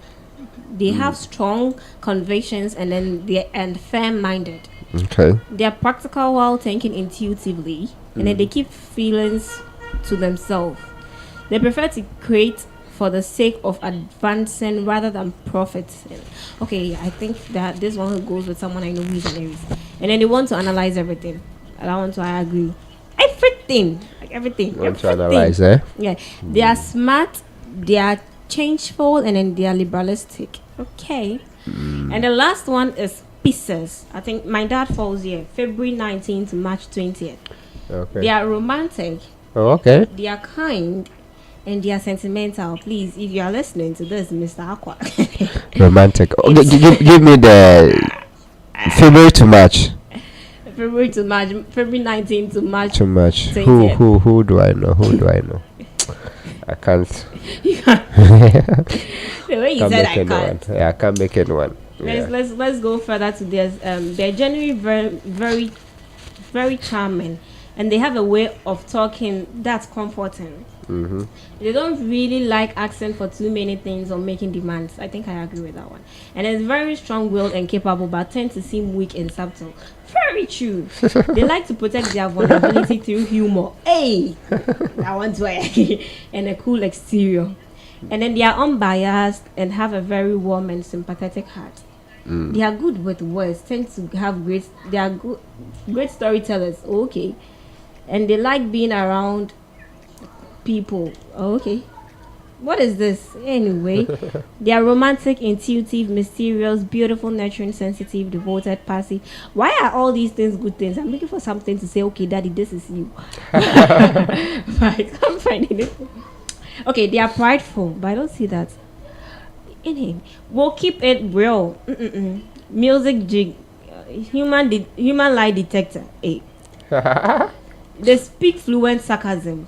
They have strong convictions and then and fair-minded. Okay. They are practical while thinking intuitively, and then they keep feelings to themselves. They prefer to create for the sake of advancing rather than profiting. Okay, I think that this one goes with someone I know who is an Aries. And then they want to analyze everything. I agree. Everything. Want to analyze, eh? Yeah. They are smart, they are changeful, and then they are liberalistic. Okay. And the last one is Pisces. I think my dad falls here, February 19th to March 20th. Okay. They are romantic. Oh, okay. They are kind. And they are sentimental. Please, if you are listening to this, Mr. Aqua. Romantic. Okay, give me the February to March. February 19th to March. Too much. 20th. Who do I know? I can't. The way you said I can't. Yeah, I can't make anyone. Let's go further to this. They're generally very, very, very charming, and they have a way of talking that's comforting. They don't really like asking for too many things or making demands. I think I agree with that one. And it's very strong-willed and capable, but tend to seem weak and subtle. Very true. They like to protect their vulnerability through humor. Hey, I want to and a cool exterior. And then they are unbiased and have a very warm and sympathetic heart. They are good with words. Tend to have They are great storytellers. Okay, and they like being around people. Okay, what is this anyway? They are romantic, intuitive, mysterious, beautiful, nurturing, sensitive, devoted, passive. Why are all these things good things? I'm looking for something to say, okay, daddy, this is you. But I can't find anything. Okay, they are prideful, but I don't see that in him. We'll keep it real. Music jig, human lie detector. Hey. They speak fluent sarcasm.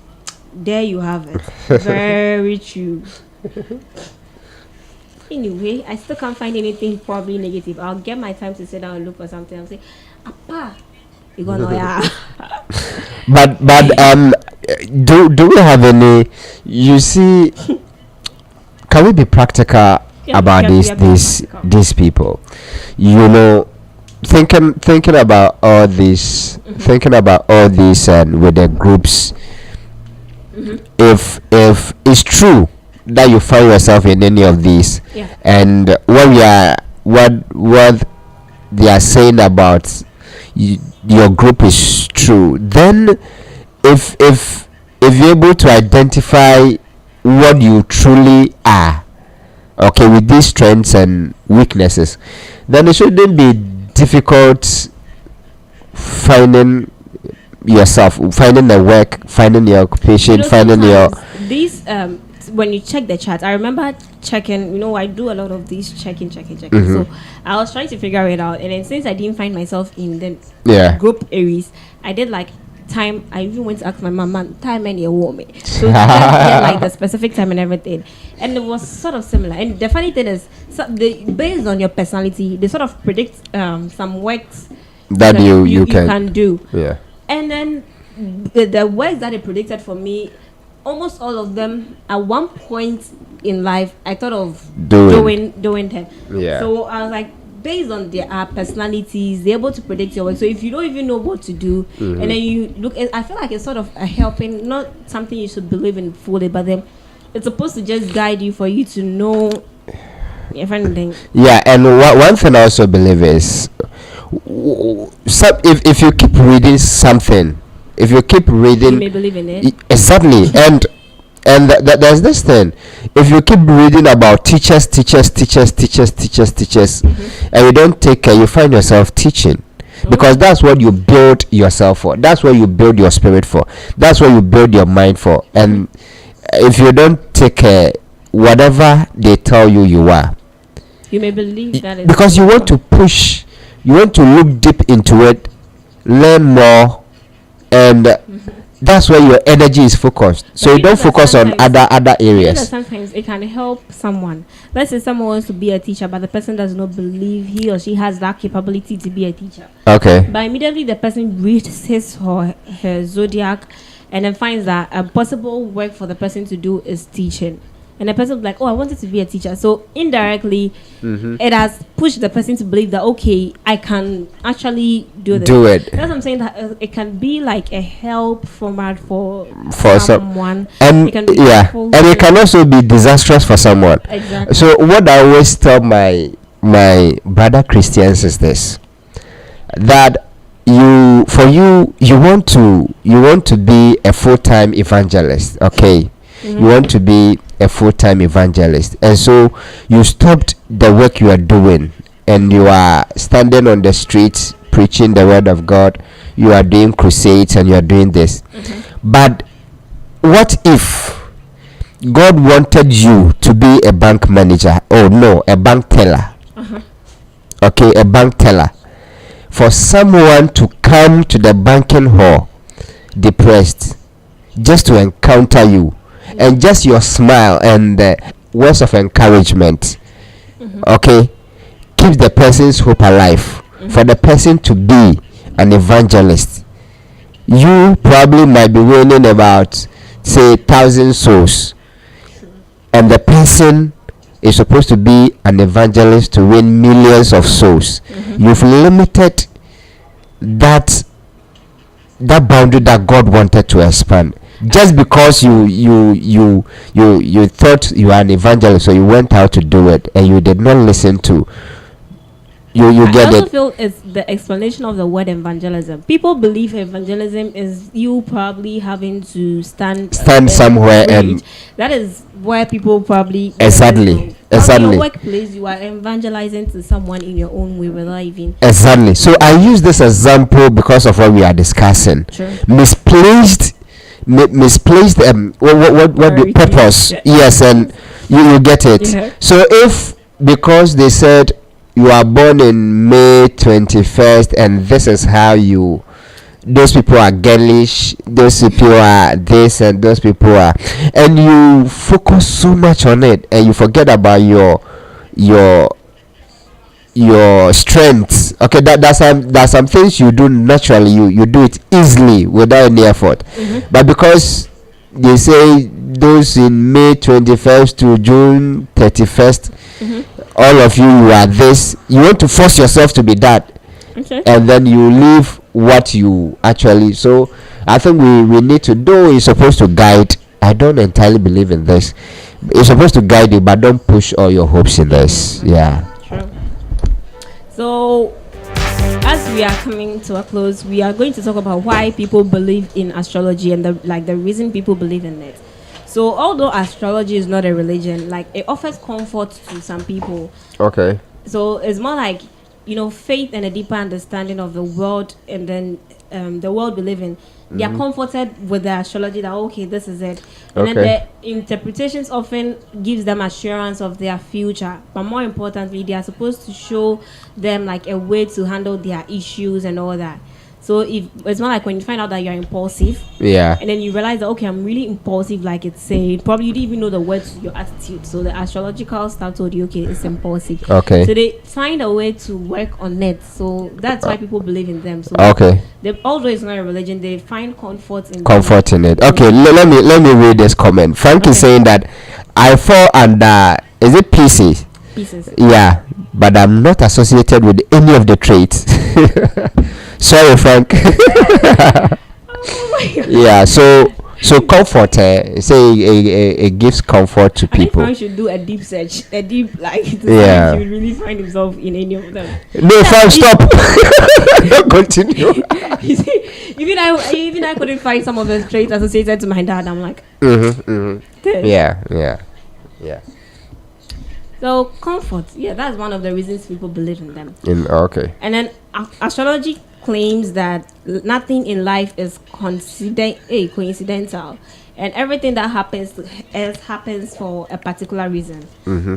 There you have it. Very true. Anyway, I still can't find anything probably negative. I'll get my time to sit down and look for something. I'll say, Appa, you gonna know, yeah. But do we have any? You see, can we be practical about these people? You know, thinking about all this, and with the groups. If it's true that you find yourself in any of these, and what they are saying about your group is true, then if you're able to identify what you truly are, okay, with these strengths and weaknesses, then it shouldn't be difficult finding yourself, finding the work, finding your occupation, finding your these when you check the chart. I remember checking, I do a lot of these checking. So I was trying to figure it out, and then since I didn't find myself in the group Aries, I did like time. I even went to ask my mom time and your woman, so get like the specific time and everything, and it was sort of similar. And the funny thing is, based on your personality, they sort of predict some works that you can do. Yeah. And then the works that they predicted for me, almost all of them at one point in life I thought of doing them. Yeah. So I was like, based on their personalities, they're able to predict your work. So if you don't even know what to do, and then you look, I feel like it's sort of a helping, not something you should believe in fully, but then it's supposed to just guide you for you to know if anything. Yeah, and one thing I also believe is, if you keep reading something, you may believe in it. Exactly. and there's this thing, if you keep reading about teachers, and you don't take care, you find yourself teaching. because that's what you build yourself for. That's what you build your spirit for. That's what you build your mind for. And if you don't take care, whatever they tell you you are, you may believe that is because you want to push, you want to look deep into it, learn more, and that's where your energy is focused. So you don't focus on other areas. Sometimes it can help someone. Let's say someone wants to be a teacher, but the person does not believe he or she has that capability to be a teacher. Okay. But immediately the person reads his or her zodiac and then finds that a possible work for the person to do is teaching. And the person will be like, oh, I wanted to be a teacher. So indirectly, it has pushed the person to believe that, okay, I can actually do this. Do it. That's what I'm saying, that it can be like a help format for someone. And it can be and it can also be disastrous for someone. Exactly. So what I always tell my brother Christians is this, that you want to be a full-time evangelist, okay? You want to be a full-time evangelist, and so you stopped the work you are doing and you are standing on the streets preaching the word of God, you are doing crusades and you are doing this. But what if God wanted you to be a bank manager, a bank teller, okay, a bank teller, for someone to come to the banking hall depressed just to encounter you, and just your smile and words of encouragement, okay, keeps the person's hope alive. For the person to be an evangelist, you probably might be winning about, say, 1,000 souls, and the person is supposed to be an evangelist to win millions of souls. You've limited that boundary that God wanted to expand, just because you thought you were an evangelist, so you went out to do it and you did not listen to you get it. I also feel it's the explanation of the word evangelism. People believe evangelism is you probably having to stand somewhere, and that is where people probably exactly in your workplace you are evangelizing to someone in your own way without even exactly. So I use this example because of what we are discussing. Sure. misplaced what the purpose. Yes, and you get it. So if, because they said you are born in May 21st and this is how those people are girlish, those people are this, and those people are, and you focus so much on it and you forget about your strengths. Okay, there's some things you do naturally, you do it easily without any effort. But because they say those in May 21st to June 31st, all of you are this, you want to force yourself to be that, and then you leave what you actually. So I think we need to do is supposed to guide. I don't entirely believe in this. It's supposed to guide you, but don't push all your hopes in this. Yeah. True. So as we are coming to a close, we are going to talk about why people believe in astrology and the reason people believe in it. So although astrology is not a religion, like it offers comfort to some people. Okay. So it's more like, faith and a deeper understanding of the world, and then the world we live in. They are comforted with the astrology that, okay, this is it. And then the interpretations often gives them assurance of their future. But more importantly, they are supposed to show them like a way to handle their issues and all that. So if it's not like when you find out that you're impulsive, and then you realize that, okay, I'm really impulsive, like it's saying, probably you didn't even know the words to your attitude. So the astrological stuff told you, okay, it's impulsive. Okay. So they find a way to work on it. So that's why people believe in them. So although it's not a religion, they find comfort in it. Okay, let me read this comment. Frank is saying that I fall under, is it Pisces? Yeah, but I'm not associated with any of the traits. Sorry, Frank. Oh my God. Yeah, so comfort, say it gives comfort to people. I think Frank should do a deep search, to see if he will really find himself in any of them. No, Frank, stop. Don't continue. You see, even I couldn't find some of the traits associated to my dad. I'm like, Yeah. So comfort, yeah, that's one of the reasons people believe in them. Okay. And then astrology claims that nothing in life is coincidental, and everything that happens to us happens for a particular reason.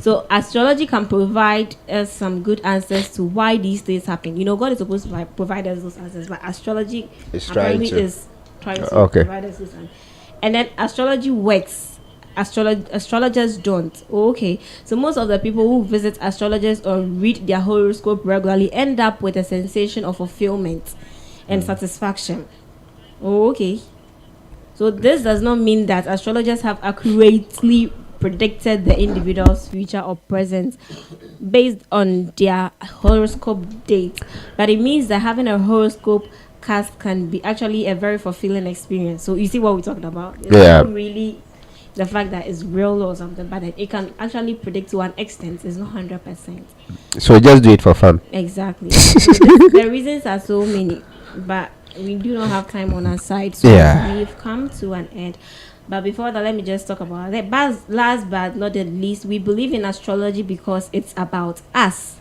So astrology can provide us some good answers to why these things happen. You know, God is supposed to provide us those answers, but astrology It's apparently trying to. is trying to Okay. provide us those answers. And then astrology works. Astrologers don't. Okay, so most of the people who visit astrologers or read their horoscope regularly end up with a sensation of fulfillment and satisfaction. Okay, so this does not mean that astrologers have accurately predicted the individual's future or present based on their horoscope date, but it means that having a horoscope cast can be actually a very fulfilling experience. So you see what we're talking about? It's not really the fact that it's real or something, but it can actually predict to an extent. It's not 100%. So just do it for fun. Exactly. So the reasons are so many, but we do not have time on our side, so we've come to an end. But before that, let me just talk about it. But last but not the least, we believe in astrology because it's about us.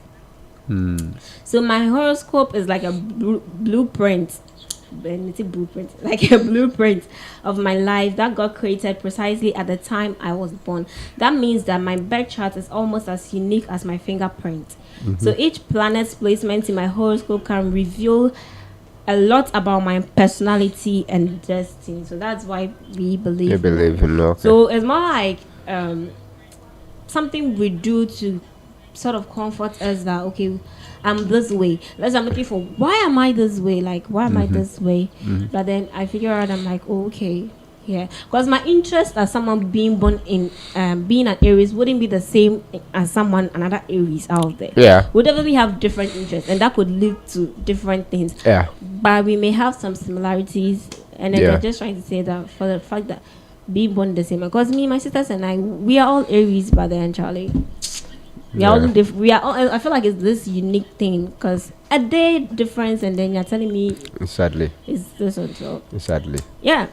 So my horoscope is like a blueprint. Like a blueprint of my life that God created precisely at the time I was born. That means that my birth chart is almost as unique as my fingerprint. So each planet's placement in my horoscope can reveal a lot about my personality and destiny. So that's why we believe. You believe in. Okay. So it's more like something we do to sort of comfort us that okay, I'm this way. Let's I'm looking for why am I this way? Like why am I this way? But then I figure out I'm like, oh, okay, yeah. Because my interest as someone being born in being an Aries wouldn't be the same as someone another Aries out there. Yeah. We definitely have different interests and that could lead to different things. Yeah. But we may have some similarities and then they're just trying to say that for the fact that being born the same. Because me, my sisters and I, we are all Aries by then, Charlie. We are all different. We are all, I feel like it's this unique thing because a day difference, and then you're telling me sadly it's this one. So sadly, yeah.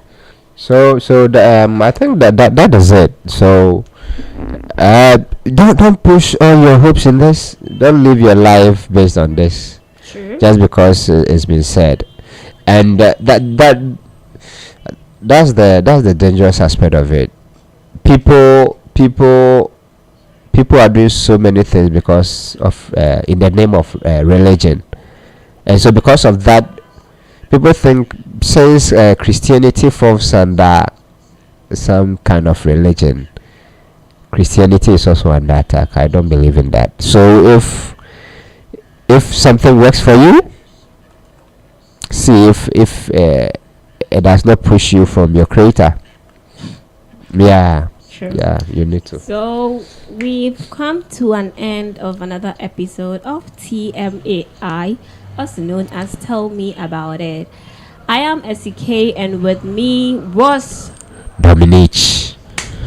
So I think that is it. So don't push all your hopes in this. Don't live your life based on this. Sure. Just because it's been said, and that's the dangerous aspect of it. People are doing so many things because of in the name of religion, and so because of that, people think since Christianity falls under some kind of religion, Christianity is also under attack. I don't believe in that. So if something works for you, see if it does not push you from your creator. Yeah. Sure. Yeah, you need to. So we've come to an end of another episode of TMAI, also known as Tell Me About It. I am Esi K, and with me was Dominique.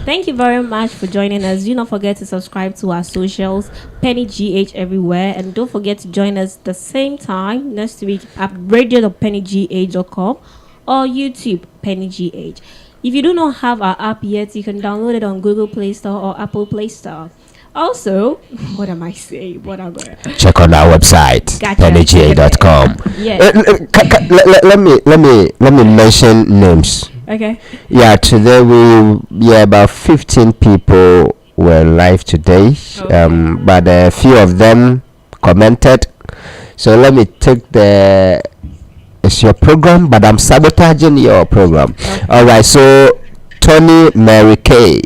Thank you very much for joining us. Do not forget to subscribe to our socials, PenyGH everywhere, and don't forget to join us the same time next week at radio.penygh.com or YouTube PenyGH. If you do not have our app yet, you can download it on Google Play Store or Apple Play Store. Also, what am I saying? What am I? Check on our website, PenyGH.com. Yes. Let me mention names. Okay. Yeah, today about 15 people were live today. Okay. But a few of them commented. So let me take it's your program, but I'm sabotaging your program. Okay. All right. So Tony Mary K,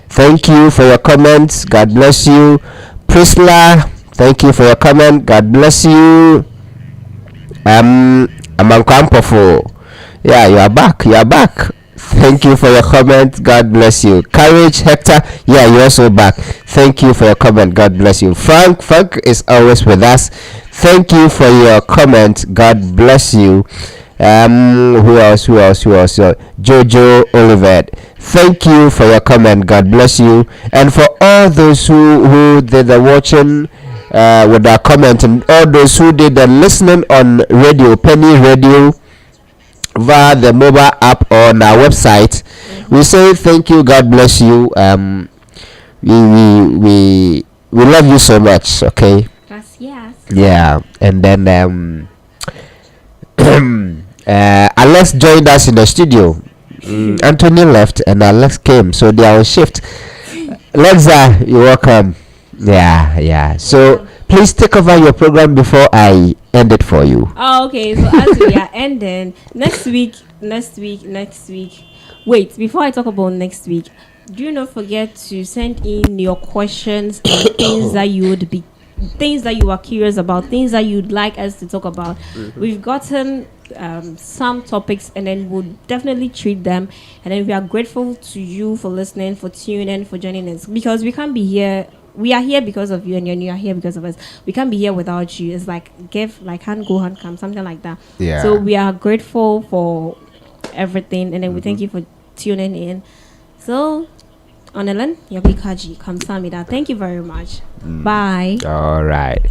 thank you for your comments. God bless you. Priscilla, thank you for your comment. God bless you. Amankampofo, yeah, you are back. Thank you for your comment. God bless you. Courage Hector, yeah, you're also back. Thank you for your comment. God bless you. Frank is always with us. Thank you for your comment. God bless you. Who else? Jojo Olivet, thank you for your comment. God bless you. And for all those who did the watching with their comment, and all those who did the listening on radio, Peny Radio, via the mobile app or on our website, we say thank you. God bless you. we love you so much. Okay. Gracias. Yeah, and then Alex joined us in the studio. Anthony left and Alex came, so they are on shift. Lexa, you're welcome. Yeah. So please take over your program before I end it for you. Oh, okay. So as we are ending next week. Wait, before I talk about next week, do not forget to send in your questions and things that you are curious about, things that you'd like us to talk about. We've gotten some topics, and then we'll definitely treat them. And then we are grateful to you for listening, for tuning in, for joining us, because we can't be here. We are here because of you, and you are here because of us. We can't be here without you. It's like give, like hand go, hand come, something like that. Yeah. So we are grateful for everything, and then we thank you for tuning in. So, Onelen, Yabikaji, Kamsamida. Thank you very much. Bye. All right.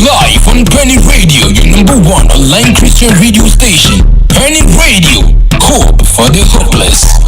Live on Peny Radio, your number one online Christian radio station. Peny Radio, hope for the hopeless.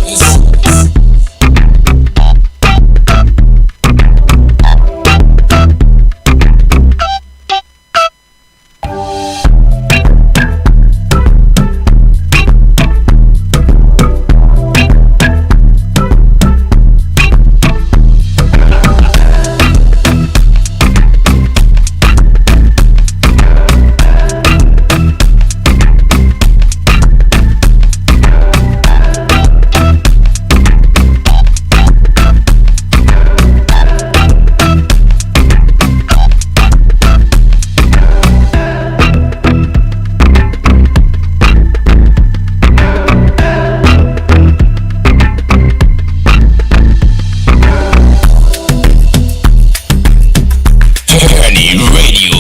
Peny Radio.